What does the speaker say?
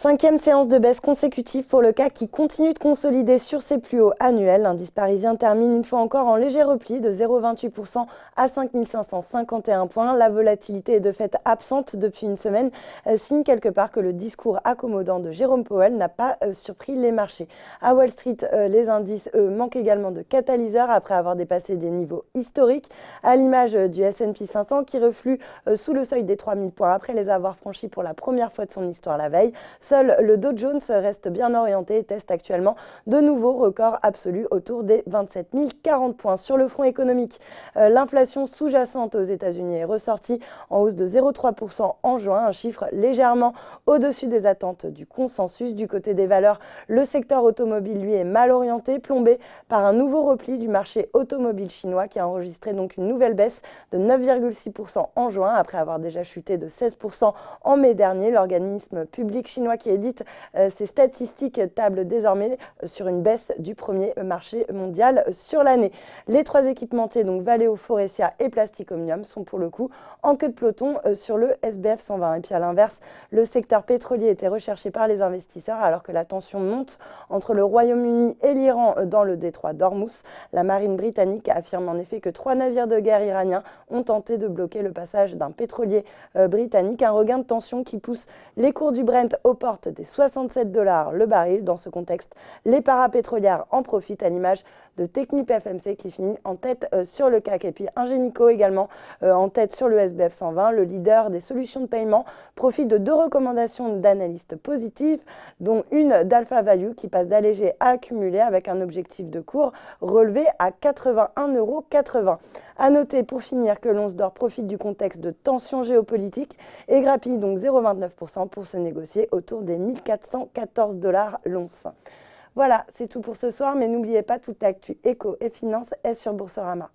5e séance de baisse consécutive pour le CAC qui continue de consolider sur ses plus hauts annuels. L'indice parisien termine une fois encore en léger repli de 0,28% à 5 551 points. La volatilité est de fait absente depuis une semaine, signe quelque part que le discours accommodant de Jérôme Powell n'a pas surpris les marchés. À Wall Street, les indices, eux, manquent également de catalyseurs après avoir dépassé des niveaux historiques, à l'image du S&P 500 qui reflue sous le seuil des 3000 points après les avoir franchis pour la première fois de son histoire la veille. Seul le Dow Jones reste bien orienté et teste actuellement de nouveaux records absolus autour des 27 040 points. Sur le front économique, l'inflation sous-jacente aux États-Unis est ressortie en hausse de 0,3% en juin, un chiffre légèrement au-dessus des attentes du consensus. Du côté des valeurs, le secteur automobile, lui, est mal orienté, plombé par un nouveau repli du marché automobile chinois qui a enregistré donc une nouvelle baisse de 9,6% en juin après avoir déjà chuté de 16% en mai dernier. L'organisme public chinois qui édite ces statistiques table désormais sur une baisse du premier marché mondial sur l'année. Les trois équipementiers, donc Valeo, Faurecia et Plastic Omnium, sont pour le coup en queue de peloton sur le SBF 120. Et puis à l'inverse, le secteur pétrolier était recherché par les investisseurs alors que la tension monte entre le Royaume-Uni et l'Iran dans le détroit d'Ormuz. La marine britannique affirme en effet que 3 navires de guerre iraniens ont tenté de bloquer le passage d'un pétrolier britannique. Un regain de tension qui pousse les cours du Brent aux portes des 67 $ le baril. Dans ce contexte, les parapétrolières en profitent à l'image de Technip FMC qui finit en tête sur le CAC. Et puis Ingenico également en tête sur le SBF 120. Le leader des solutions de paiement profite de 2 recommandations d'analystes positifs, dont une d'Alpha Value qui passe d'allégé à accumulé avec un objectif de cours relevé à 81,80 €. À noter pour finir que l'once d'or profite du contexte de tensions géopolitiques et grappille donc 0,29% pour se négocier autour des 1414 $ l'once. Voilà, c'est tout pour ce soir, mais n'oubliez pas, toute l'actu éco et finance est sur Boursorama.